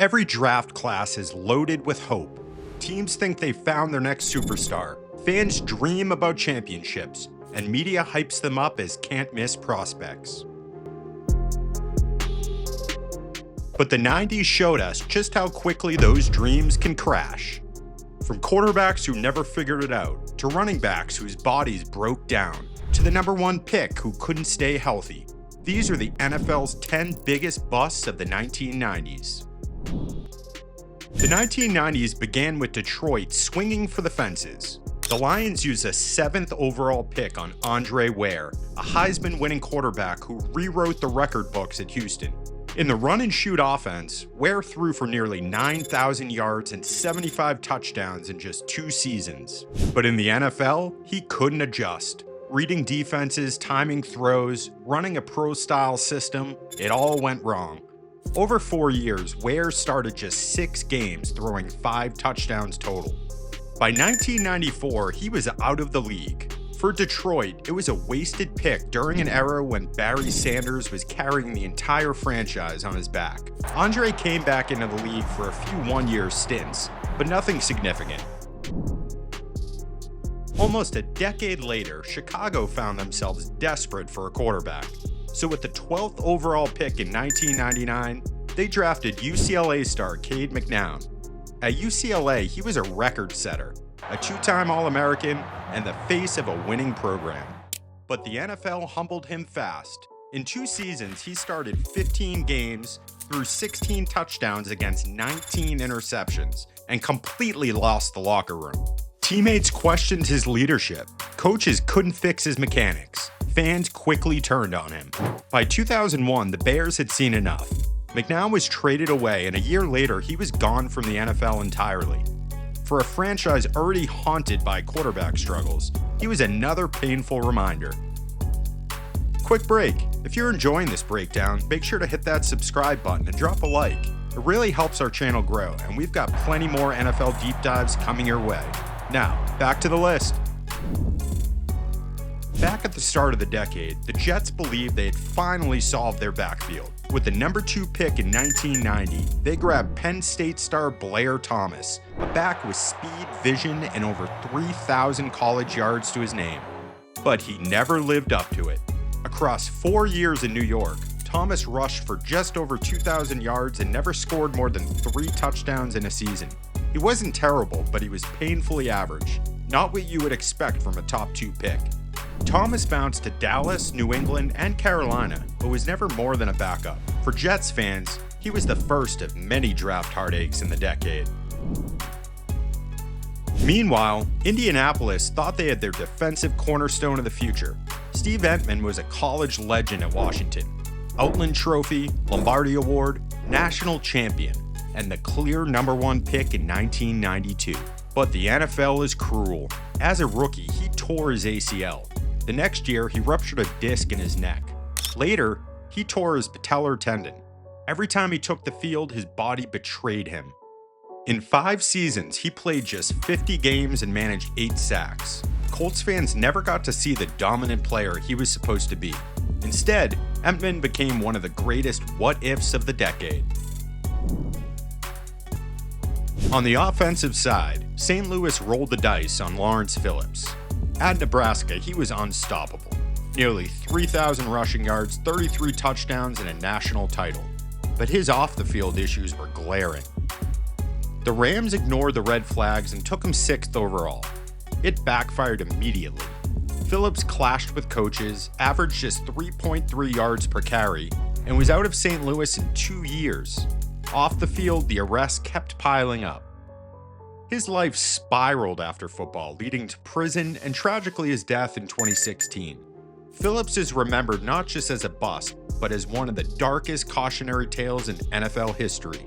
Every draft class is loaded with hope. Teams think they've found their next superstar. Fans dream about championships, and media hypes them up as can't-miss prospects. But the 90s showed us just how quickly those dreams can crash. From quarterbacks who never figured it out, to running backs whose bodies broke down, to the #1 pick who couldn't stay healthy. These are the NFL's 10 biggest busts of the 1990s. The 1990s began with Detroit swinging for the fences. The Lions used a 7th overall pick on Andre Ware, a Heisman-winning quarterback who rewrote the record books at Houston. In the run-and-shoot offense, Ware threw for nearly 9,000 yards and 75 touchdowns in just 2 seasons. But in the NFL, he couldn't adjust. Reading defenses, timing throws, running a pro-style system, it all went wrong. Over 4 years, Ware started just 6 games, throwing 5 touchdowns total. By 1994, he was out of the league. For Detroit, it was a wasted pick during an era when Barry Sanders was carrying the entire franchise on his back. Andre came back into the league for a few one-year stints, but nothing significant. Almost a decade later, Chicago found themselves desperate for a quarterback. So with the 12th overall pick in 1999, they drafted UCLA star Cade McNown. At UCLA, he was a record setter, a 2-time All-American, and the face of a winning program. But the NFL humbled him fast. In 2 seasons, he started 15 games, threw 16 touchdowns against 19 interceptions, and completely lost the locker room. Teammates questioned his leadership. Coaches couldn't fix his mechanics. Fans quickly turned on him. By 2001, the Bears had seen enough. McNown was traded away, and a year later, he was gone from the NFL entirely. For a franchise already haunted by quarterback struggles, he was another painful reminder. Quick break. If you're enjoying this breakdown, make sure to hit that subscribe button and drop a like. It really helps our channel grow, and we've got plenty more NFL deep dives coming your way. Now, back to the list. Back at the start of the decade, the Jets believed they had finally solved their backfield. With the #2 pick in 1990, they grabbed Penn State star Blair Thomas, a back with speed, vision, and over 3,000 college yards to his name. But he never lived up to it. Across 4 years in New York, Thomas rushed for just over 2,000 yards and never scored more than 3 touchdowns in a season. He wasn't terrible, but he was painfully average. Not what you would expect from a top 2 pick. Thomas bounced to Dallas, New England, and Carolina, but was never more than a backup. For Jets fans, he was the first of many draft heartaches in the decade. Meanwhile, Indianapolis thought they had their defensive cornerstone of the future. Steve Emtman was a college legend at Washington. Outland Trophy, Lombardi Award, national champion, and the clear #1 pick in 1992. But the NFL is cruel. As a rookie, he tore his ACL. The next year, he ruptured a disc in his neck. Later, he tore his patellar tendon. Every time he took the field, his body betrayed him. In 5 seasons, he played just 50 games and managed 8 sacks. Colts fans never got to see the dominant player he was supposed to be. Instead, Emtman became one of the greatest what-ifs of the decade. On the offensive side, St. Louis rolled the dice on Lawrence Phillips. At Nebraska, he was unstoppable. Nearly 3,000 rushing yards, 33 touchdowns, and a national title. But his off-the-field issues were glaring. The Rams ignored the red flags and took him 6th overall. It backfired immediately. Phillips clashed with coaches, averaged just 3.3 yards per carry, and was out of St. Louis in 2 years. Off the field, the arrests kept piling up. His life spiraled after football, leading to prison and tragically his death in 2016. Phillips is remembered not just as a bust, but as one of the darkest cautionary tales in NFL history.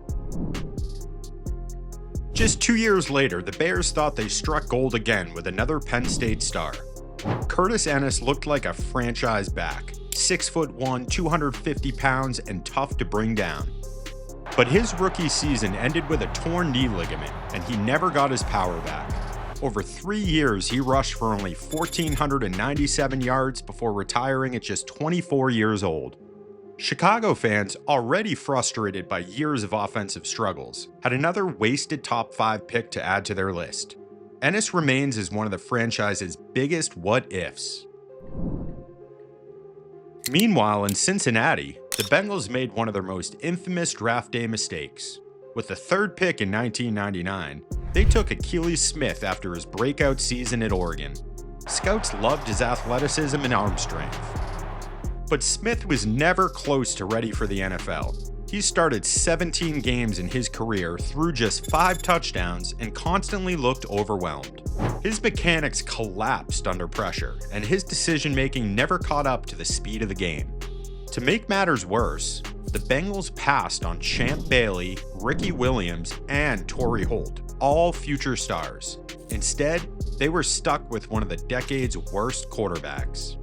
Just 2 years later, the Bears thought they struck gold again with another Penn State star. Curtis Enis looked like a franchise back, 6'1", 250 pounds, and tough to bring down. But his rookie season ended with a torn knee ligament, and he never got his power back. Over 3 years, he rushed for only 1,497 yards before retiring at just 24 years old. Chicago fans, already frustrated by years of offensive struggles, had another wasted top 5 pick to add to their list. Enis remains as one of the franchise's biggest what-ifs. Meanwhile, in Cincinnati, the Bengals made one of their most infamous draft day mistakes. With the 3rd pick in 1999, they took Akili Smith after his breakout season at Oregon. Scouts loved his athleticism and arm strength. But Smith was never close to ready for the NFL. He started 17 games in his career, threw just 5 touchdowns, and constantly looked overwhelmed. His mechanics collapsed under pressure, and his decision-making never caught up to the speed of the game. To make matters worse, the Bengals passed on Champ Bailey, Ricky Williams, and Torrey Holt, all future stars. Instead, they were stuck with one of the decade's worst quarterbacks.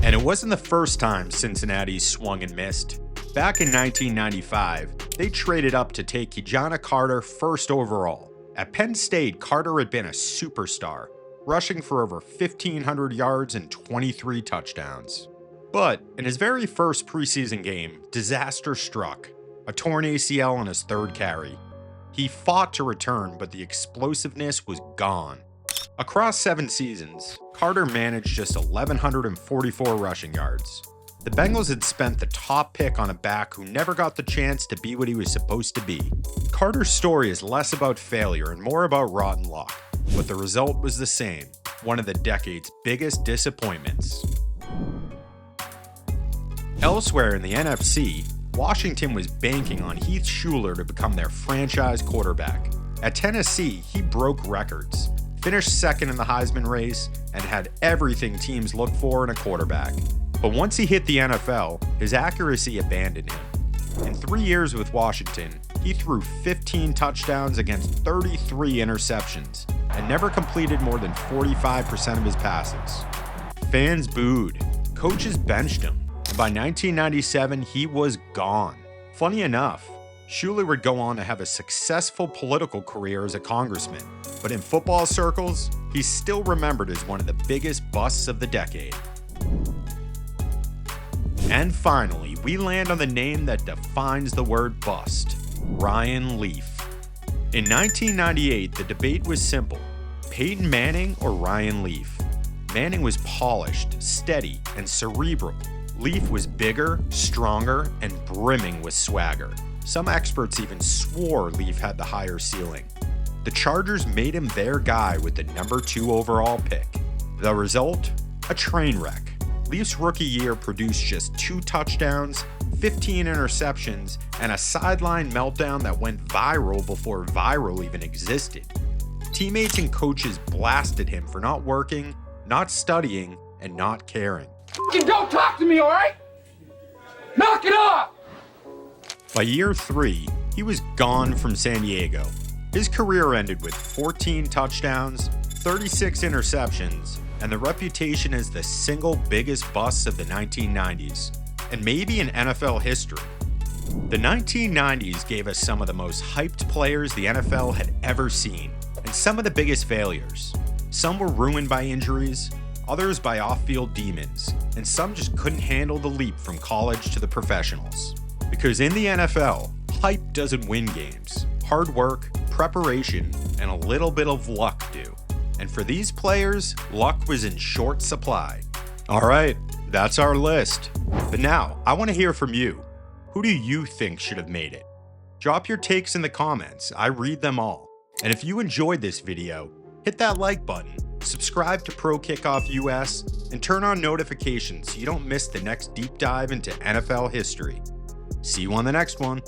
And it wasn't the first time Cincinnati swung and missed. Back in 1995, they traded up to take Ki-Jana Carter 1st overall. At Penn State, Carter had been a superstar, rushing for over 1,500 yards and 23 touchdowns. But in his very first preseason game, disaster struck, a torn ACL on his 3rd carry. He fought to return, but the explosiveness was gone. Across 7 seasons, Carter managed just 1,144 rushing yards. The Bengals had spent the top pick on a back who never got the chance to be what he was supposed to be. Carter's story is less about failure and more about rotten luck, but the result was the same, one of the decade's biggest disappointments. Elsewhere in the NFC, Washington was banking on Heath Shuler to become their franchise quarterback. At Tennessee, he broke records, finished 2nd in the Heisman race, and had everything teams look for in a quarterback. But once he hit the NFL, his accuracy abandoned him. In 3 years with Washington, he threw 15 touchdowns against 33 interceptions, and never completed more than 45% of his passes. Fans booed, coaches benched him, and by 1997, he was gone. Funny enough, Shuler would go on to have a successful political career as a congressman, but in football circles, he's still remembered as one of the biggest busts of the decade. And finally, we land on the name that defines the word bust, Ryan Leaf. In 1998, the debate was simple: Peyton Manning or Ryan Leaf? Manning was polished, steady, and cerebral. Leaf was bigger, stronger, and brimming with swagger. Some experts even swore Leaf had the higher ceiling. The Chargers made him their guy with the number 2 overall pick. The result? A train wreck. Leaf's rookie year produced just 2 touchdowns, 15 interceptions, and a sideline meltdown that went viral before viral even existed. Teammates and coaches blasted him for not working, not studying, and not caring. Don't talk to me, all right? Knock it off! By year 3, he was gone from San Diego. His career ended with 14 touchdowns, 36 interceptions, and the reputation as the single biggest bust of the 1990s, and maybe in NFL history. The 1990s gave us some of the most hyped players the NFL had ever seen, and some of the biggest failures. Some were ruined by injuries, others by off-field demons, and some just couldn't handle the leap from college to the professionals. Because in the NFL, hype doesn't win games. Hard work, preparation, and a little bit of luck do. And for these players, luck was in short supply. All right, that's our list. But now, I want to hear from you. Who do you think should have made it? Drop your takes in the comments. I read them all. And if you enjoyed this video, hit that like button, subscribe to Pro Kickoff US, and turn on notifications so you don't miss the next deep dive into NFL history. See you on the next one.